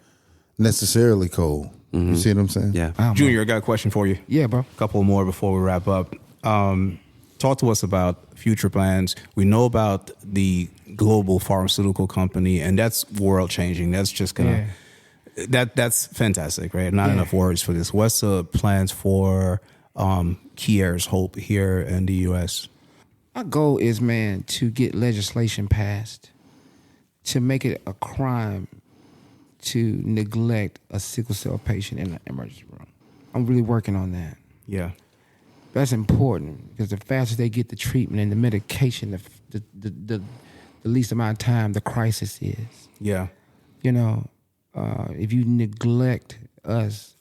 Speaker 4: necessarily cold. You see what I'm saying?
Speaker 5: Yeah.
Speaker 3: Junior, I got a question for you.
Speaker 1: Yeah, bro.
Speaker 3: A couple more before we wrap up. Talk to us about future plans. We know about the global pharmaceutical company, and that's world changing. That's just gonna that's fantastic, right? Not enough words for this. What's the plans for Kier's Hope here in the U.S.?
Speaker 1: My goal is, man, to get legislation passed to make it a crime to neglect a sickle cell patient in the emergency room. I'm really working on that.
Speaker 3: Yeah.
Speaker 1: That's important, because the faster they get the treatment and the medication, the least amount of time the crisis is.
Speaker 3: Yeah.
Speaker 1: If you neglect us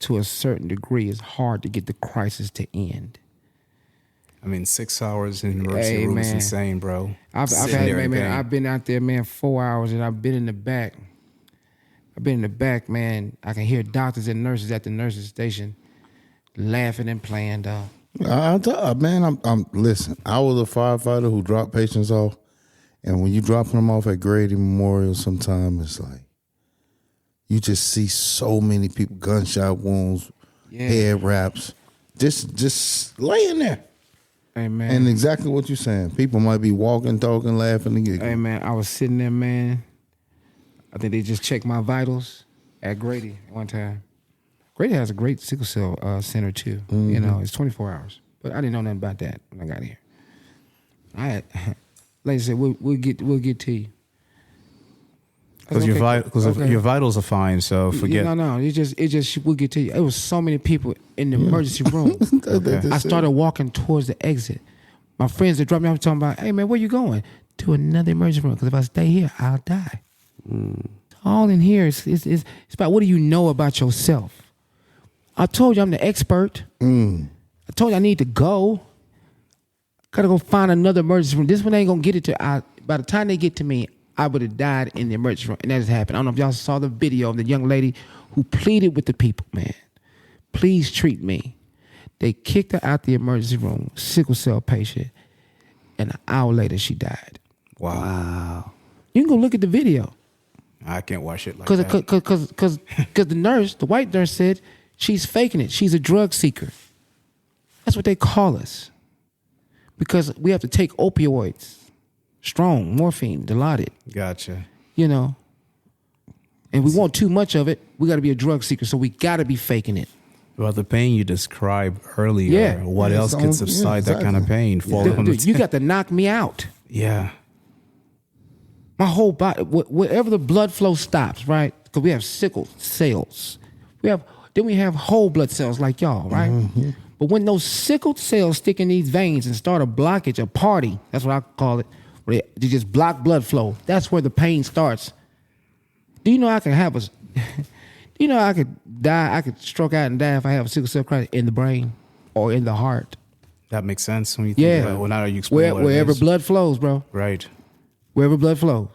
Speaker 1: to a certain degree, it's hard to get the crisis to end.
Speaker 3: I mean, 6 hours in the emergency room is insane, bro.
Speaker 1: I've been out there, man, 4 hours, and I've been in the back. Man. I can hear doctors and nurses at the nurses station laughing and playing, dog.
Speaker 4: Listen, I was a firefighter who dropped patients off, and when you dropping them off at Grady Memorial, sometimes it's like you just see so many people, gunshot wounds, head wraps, just laying there.
Speaker 1: Hey, man.
Speaker 4: And exactly what you're saying. People might be walking, talking, laughing, and giggling.
Speaker 1: Hey, man, I was sitting there, man. I think they just checked my vitals at Grady one time. Grady has a great sickle cell center, too. It's 24 hours. But I didn't know nothing about that when I got here. Like I said, we'll get to you.
Speaker 3: Because your vitals are fine, so forget.
Speaker 1: No. It just we'll get to you. It was so many people in the emergency room. I started walking towards the exit. My friends that dropped me off talking about, hey man, where you going? To another emergency room, because if I stay here, I'll die. All in here is about, what do you know about yourself? I told you I'm the expert. I told you I need to go. Gotta go find another emergency room. This one ain't gonna get it to. By the time they get to me, I would have died in the emergency room, and that has happened. I don't know if y'all saw the video of the young lady who pleaded with the people, man, please treat me. They kicked her out the emergency room, sickle cell patient, and an hour later she died.
Speaker 3: Wow.
Speaker 1: You can go look at the video.
Speaker 3: I can't watch it like that.
Speaker 1: Because the nurse, the white nurse, said she's faking it. She's a drug seeker. That's what they call us. Because we have to take opioids. Strong, morphine, Dilaudid.
Speaker 3: Gotcha.
Speaker 1: And we want too much of it. We got to be a drug seeker, so we got to be faking it.
Speaker 3: Well, the pain you described earlier, what else could subside that kind of pain?
Speaker 1: You got to knock me out.
Speaker 3: Yeah.
Speaker 1: My whole body, wherever the blood flow stops, right? Because we have sickle cells. Then we have whole blood cells like y'all, right? Mm-hmm. But when those sickled cells stick in these veins and start a blockage, a party, that's what I call it, where they just block blood flow. That's where the pain starts. Do you know I can have do you know I could die, I could stroke out and die if I have a sickle cell crisis in the brain or in the heart?
Speaker 3: That makes sense when you think about it. Well, now you explain
Speaker 1: wherever blood flows, bro.
Speaker 3: Right.
Speaker 1: Wherever blood flows.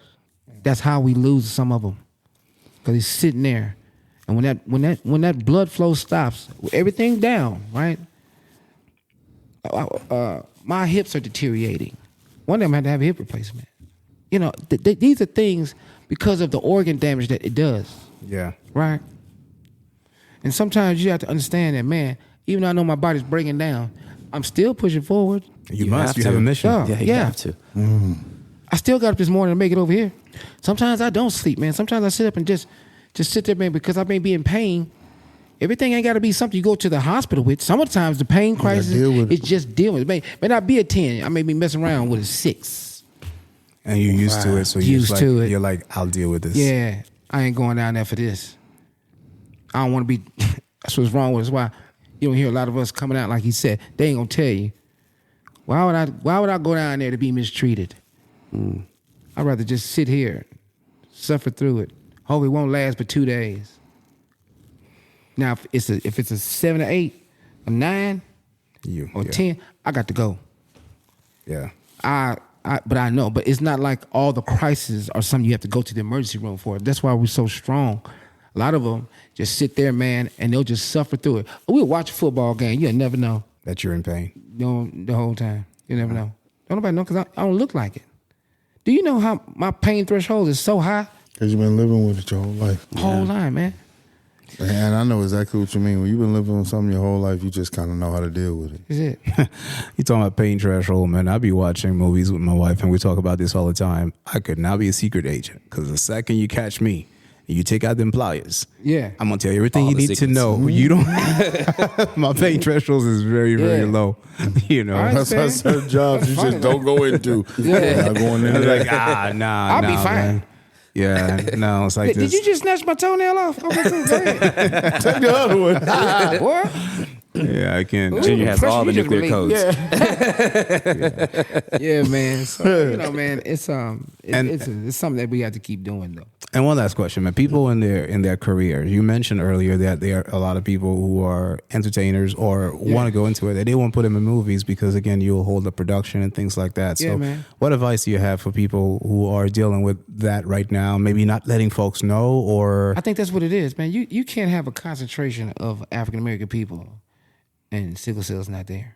Speaker 1: That's how we lose some of them, because he's sitting there, and when that blood flow stops, everything down, right? My hips are deteriorating. One of them had to have a hip replacement. You know, these are things because of the organ damage that it does.
Speaker 3: Yeah.
Speaker 1: Right? And sometimes you have to understand that, man, even though I know my body's breaking down, I'm still pushing forward.
Speaker 3: You must. You have a mission.
Speaker 1: Yeah.
Speaker 5: You have to.
Speaker 1: I still got up this morning to make it over here. Sometimes I don't sleep, man. Sometimes I sit up and just sit there, man, because I may be in pain. Everything ain't got to be something you go to the hospital with. Sometimes the pain crisis is just dealing with it. May not be a 10. I may be messing around with a 6.
Speaker 3: And you're used to it, so you're like, I'll deal with this.
Speaker 1: Yeah, I ain't going down there for this. I don't want to be. That's what's wrong with us. Why you don't hear a lot of us coming out like he said. They ain't gonna tell you. Why would I go down there to be mistreated? I'd rather just sit here, suffer through it. Hope it won't last but 2 days. Now, if it's a 7 or 8, a 9, or 10, I got to go.
Speaker 3: Yeah.
Speaker 1: But I know. But it's not like all the crises are something you have to go to the emergency room for. That's why we're so strong. A lot of them just sit there, man, and they'll just suffer through it. We'll watch a football game. You'll never know.
Speaker 3: That you're in pain.
Speaker 1: The whole time. You'll never know. Don't nobody know because I don't look like it. Do you know how my pain threshold is so high?
Speaker 4: Because you've been living with it your whole life.
Speaker 1: Whole line, man.
Speaker 4: And I know exactly what you mean. When you've been living with something your whole life, you just kind of know how to deal with it.
Speaker 1: Is it?
Speaker 3: You talking about pain threshold, man. I be watching movies with my wife, and we talk about this all the time. I could not be a secret agent, because the second you catch me, and you take out them pliers,
Speaker 1: Yeah.
Speaker 3: I'm going to tell you everything
Speaker 5: All
Speaker 3: you
Speaker 5: the
Speaker 3: need to
Speaker 5: secrets.
Speaker 3: know. You don't. My pain threshold is very, very low. You know.
Speaker 1: All right.
Speaker 4: That's why certain jobs you just don't go into.
Speaker 1: Yeah.
Speaker 4: Not going in
Speaker 3: I was
Speaker 4: there.
Speaker 3: like, nah.
Speaker 1: I'll be fine.
Speaker 3: Man. Yeah, no, it's like
Speaker 1: Did
Speaker 3: this.
Speaker 1: you just snatch my toenail off? Okay, cool. Go ahead.
Speaker 4: Take the other one.
Speaker 1: What?
Speaker 3: Yeah, I can't.
Speaker 5: Junior has
Speaker 1: pressure
Speaker 5: all the
Speaker 1: you just
Speaker 5: nuclear
Speaker 1: relieved.
Speaker 5: codes.
Speaker 1: Yeah, man. So, you know, man, it's something that we have to keep doing, though.
Speaker 3: And one last question, man. People in their career, you mentioned earlier that there are a lot of people who are entertainers or want to go into it. They won't put them in movies because, again, you'll hold up production and things like that.
Speaker 1: Yeah,
Speaker 3: So
Speaker 1: man.
Speaker 3: what advice do you have for people who are dealing with that right now? Maybe not letting folks know, or
Speaker 1: I think that's what it is, man. You can't have a concentration of African American people and sickle cell's not there.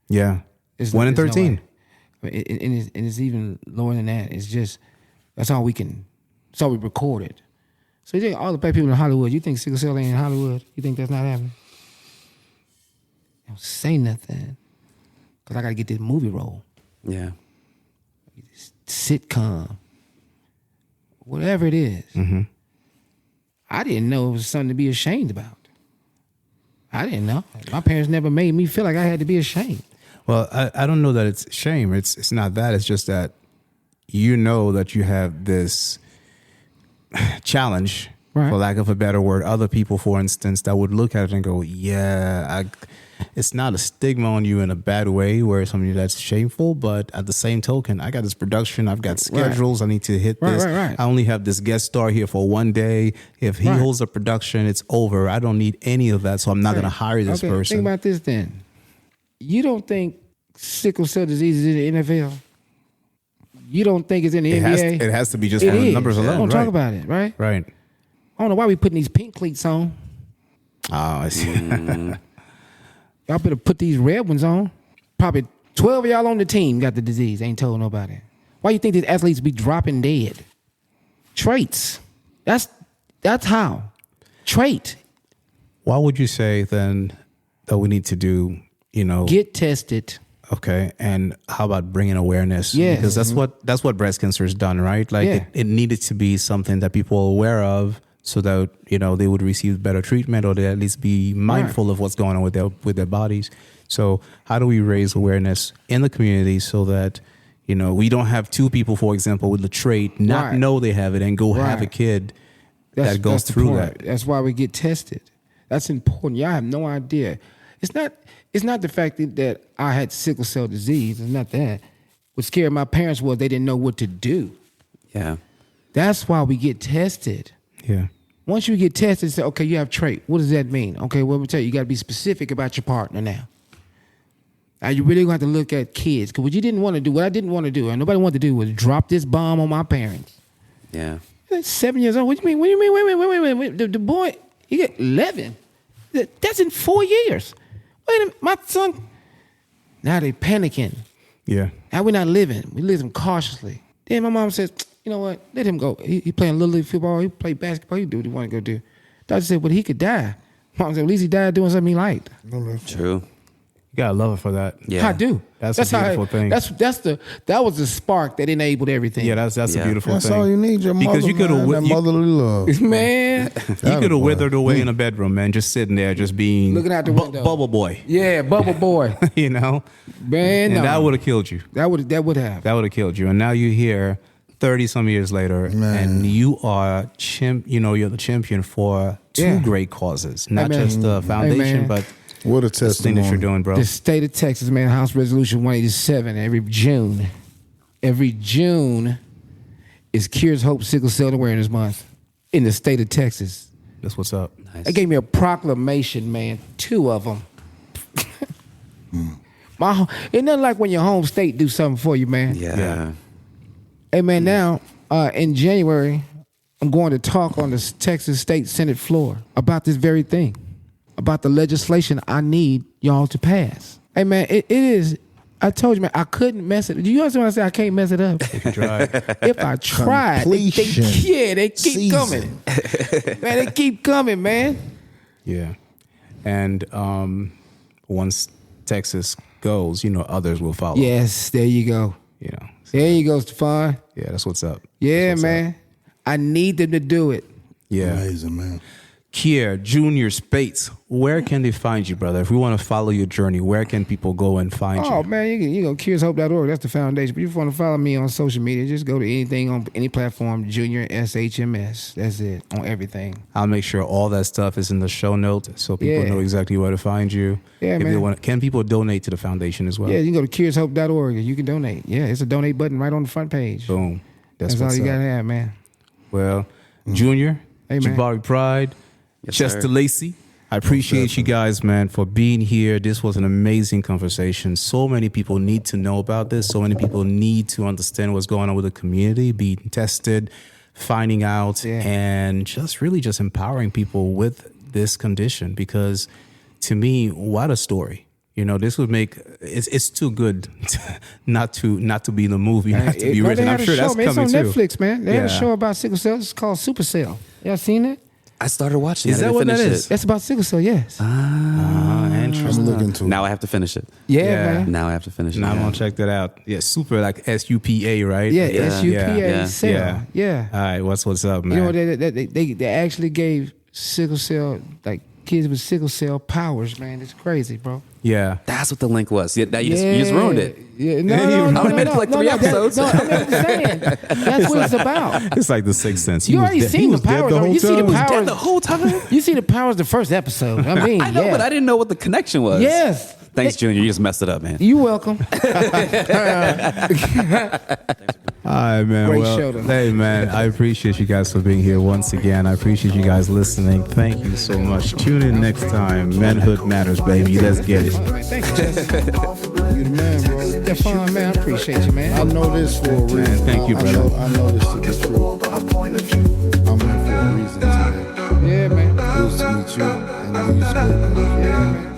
Speaker 3: yeah,
Speaker 1: It's
Speaker 3: 1 in
Speaker 1: there's no
Speaker 3: 13.
Speaker 1: way. And it's even lower than that. It's just that's all we recorded. So you think all the black people in Hollywood, you think sickle cell ain't in Hollywood? You think that's not happening? Don't say nothing, because I got to get this movie role,
Speaker 5: Yeah.
Speaker 1: sitcom, whatever it is. I didn't know it was something to be ashamed about. I didn't know. My parents never made me feel like I had to be ashamed.
Speaker 3: Well, I don't know that it's shame. It's not that. It's just that you know that you have this challenge,
Speaker 1: Right.
Speaker 3: for lack of a better word. Other people, for instance, that would look at it and go, yeah, it's not a stigma on you in a bad way where it's something that's shameful, but at the same token, I got this production, I've got schedules, I need to hit this.
Speaker 1: Right.
Speaker 3: I only have this guest star here for one day. If he holds a production, it's over. I don't need any of that, so I'm not going to hire this person.
Speaker 1: Think about this then. You don't think sickle cell disease is in the NFL? You don't think it's in the NBA?
Speaker 3: It has to be just
Speaker 1: It
Speaker 3: from the
Speaker 1: is.
Speaker 3: numbers alone.
Speaker 1: Don't
Speaker 3: right.
Speaker 1: talk about it, right?
Speaker 3: Right.
Speaker 1: I don't know why we putting these pink cleats on.
Speaker 3: Oh, I see.
Speaker 1: Y'all better put these red ones on. Probably 12 of y'all on the team got the disease. Ain't told nobody. Why you think these athletes be dropping dead? Traits. That's how. Trait.
Speaker 3: What would you say then that we need to do,
Speaker 1: Get tested.
Speaker 3: okay, and how about bringing awareness?
Speaker 1: Yes.
Speaker 3: Because that's what breast cancer has done, right? Like
Speaker 1: Yeah.
Speaker 3: it needed to be something that people are aware of so that, they would receive better treatment, or they at least be mindful of what's going on with their bodies. So how do we raise awareness in the community so that, we don't have two people, for example, with the trait, not know they have it and go have a kid that goes
Speaker 1: the
Speaker 3: through
Speaker 1: point.
Speaker 3: that.
Speaker 1: That's why we get tested. That's important. Y'all have no idea. It's not the fact that I had sickle cell disease. It's not that. What scared my parents was they didn't know what to do.
Speaker 5: Yeah.
Speaker 1: That's why we get tested.
Speaker 3: Yeah.
Speaker 1: Once you get tested, say, okay, you have trait. What does that mean? Okay, well, let me tell you, you got to be specific about your partner now. Now, you really going to have to look at kids. Because what I didn't want to do, and nobody wanted to do, was drop this bomb on my parents.
Speaker 5: Yeah.
Speaker 1: He's 7 years old. What do you mean? What do you mean? Wait. The boy, he got 11. That's in 4 years. Wait a minute, my son. Now they panicking.
Speaker 3: Yeah.
Speaker 1: Now we're not living. We living cautiously. Then my mom says, you know what? Let him go. He playing little league football. He play basketball. He do what he want to go do. Doctor said, well, he could die. Mom said, at least he died doing something he liked.
Speaker 5: True.
Speaker 3: You gotta love it for that.
Speaker 5: Yeah.
Speaker 1: I do.
Speaker 3: That's a beautiful thing.
Speaker 1: That was the spark that enabled everything.
Speaker 3: Yeah, that's a beautiful
Speaker 4: That's
Speaker 3: thing.
Speaker 4: all you need, your mother,
Speaker 3: Because you could have
Speaker 4: that motherly love.
Speaker 1: Man,
Speaker 3: you could have withered away in a bedroom, man, just sitting there, just being
Speaker 1: looking out the window.
Speaker 3: bubble boy.
Speaker 1: Yeah, bubble boy.
Speaker 3: You know,
Speaker 1: Man,
Speaker 3: and
Speaker 1: no.
Speaker 3: that would have killed you.
Speaker 1: That would have.
Speaker 3: That would have killed you. And now you're here, 30 some years later,
Speaker 4: Man.
Speaker 3: and you are you're the champion for two
Speaker 1: Yeah.
Speaker 3: great causes, not
Speaker 1: Amen.
Speaker 3: just the foundation,
Speaker 1: Amen.
Speaker 3: but
Speaker 4: What a
Speaker 3: this thing that
Speaker 4: testimony.
Speaker 3: you're doing, bro.
Speaker 1: The state of Texas, man, House Resolution 187 every June. Every June is Kier's Hope Sickle Cell Awareness Month in the state of Texas.
Speaker 3: That's what's up.
Speaker 5: Nice.
Speaker 1: They gave me a proclamation, man, 2 of them. It's nothing like when your home state do something for you, man.
Speaker 5: Yeah.
Speaker 1: Hey, man, now in January, I'm going to talk on the Texas State Senate floor about this very thing, about the legislation I need y'all to pass. Hey, man, it is. I told you, man, I couldn't mess it. Do you understand when I say I can't mess it up? If I tried,
Speaker 4: Completion
Speaker 1: they keep
Speaker 4: season.
Speaker 1: coming. Man, they keep coming, man.
Speaker 3: Yeah. And once Texas goes, others will follow.
Speaker 1: Yes, there you go. There you go, Stephon.
Speaker 3: Yeah, that's what's up.
Speaker 1: Yeah,
Speaker 3: That's what's
Speaker 1: man.
Speaker 3: up.
Speaker 1: I need them to do it.
Speaker 3: Yeah.
Speaker 4: Amazing, man.
Speaker 3: Kier, Junior, Spates, where can they find you, brother? If we want to follow your journey, where can people go and find
Speaker 1: Oh,
Speaker 3: you?
Speaker 1: man, you go KiersHope.org. That's the foundation. But if you want to follow me on social media, just go to anything on any platform, Junior SHMS. That's it, on everything.
Speaker 3: I'll make sure all that stuff is in the show note so people
Speaker 1: Yeah.
Speaker 3: know exactly where to find you.
Speaker 1: Yeah,
Speaker 3: If they
Speaker 1: man.
Speaker 3: can people donate to the foundation as well?
Speaker 1: Yeah, you can go to KiersHope.org and you can donate. Yeah, it's a donate button right on the front page.
Speaker 3: Boom.
Speaker 1: That's all
Speaker 3: what's
Speaker 1: you
Speaker 3: up.
Speaker 1: got to have, man.
Speaker 3: Well, Junior,
Speaker 1: Hey, man.
Speaker 3: Jabari Pride,
Speaker 5: Yes,
Speaker 3: Chester
Speaker 5: sir.
Speaker 3: Lacey, I appreciate you guys, man, for being here. This was an amazing conversation. So many people need to know about this. So many people need to understand what's going on with the community, being tested, finding out,
Speaker 1: Yeah.
Speaker 3: and just empowering people with this condition. Because to me, what a story. This would make it's too good not to be in the movie, not to be
Speaker 1: No,
Speaker 3: written.
Speaker 1: they
Speaker 3: I'm
Speaker 1: had a
Speaker 3: sure
Speaker 1: show,
Speaker 3: that's
Speaker 1: man. It's
Speaker 3: coming
Speaker 1: on
Speaker 3: too.
Speaker 1: Netflix, man. They had a
Speaker 3: Yeah.
Speaker 1: show about sickle cell. It's called Super Cell. Y'all seen it?
Speaker 5: I started watching.
Speaker 3: Is
Speaker 5: I
Speaker 3: that
Speaker 5: didn't
Speaker 3: what that
Speaker 5: finish
Speaker 3: is?
Speaker 5: it.
Speaker 1: That's about sickle cell, yes.
Speaker 3: Interesting.
Speaker 4: I'm looking to
Speaker 5: Now I have to finish it.
Speaker 1: Yeah,
Speaker 3: Yeah.
Speaker 1: man.
Speaker 5: Now I have to finish it.
Speaker 3: Now I'm
Speaker 5: Yeah.
Speaker 3: gonna check that out. Yeah, super like SUPA, right?
Speaker 1: Yeah,
Speaker 5: Yeah.
Speaker 1: SUPA
Speaker 5: Yeah.
Speaker 1: cell.
Speaker 3: Yeah.
Speaker 1: Yeah.
Speaker 3: All right, what's up, man?
Speaker 1: You know, they actually gave sickle cell, like kids with sickle cell powers, man. It's crazy, bro.
Speaker 3: Yeah.
Speaker 5: That's what the link was. Yeah, you just ruined it.
Speaker 1: Yeah,
Speaker 3: You
Speaker 1: no,
Speaker 3: ruined
Speaker 5: I only made it for like 3 episodes.
Speaker 1: No, I'm saying that's what it's about.
Speaker 3: It's like the Sixth Sense.
Speaker 1: You already seen the powers. You see the powers
Speaker 5: Dead the whole time.
Speaker 1: You see the powers the first episode. I mean,
Speaker 5: I know,
Speaker 1: yeah.
Speaker 5: but I didn't know what the connection was.
Speaker 1: Yes.
Speaker 5: Thanks, Junior. You just messed it up, man.
Speaker 1: You welcome.
Speaker 3: All right, man.
Speaker 1: Great
Speaker 3: well,
Speaker 1: show, though.
Speaker 3: hey, man, I appreciate you guys for being here once again. I appreciate you guys listening. Thank you so much. Tune in next time. Manhood matters, baby. Let's get it.
Speaker 1: Man, thank you, Jesse. You the man, bro. Stephon, man, I appreciate you, man.
Speaker 4: I know this for a reason.
Speaker 3: thank you, brother.
Speaker 4: I know this to be true. I'm here for a reason today.
Speaker 1: Yeah, man.
Speaker 4: It was to meet you and you spoke.
Speaker 1: Yeah, man.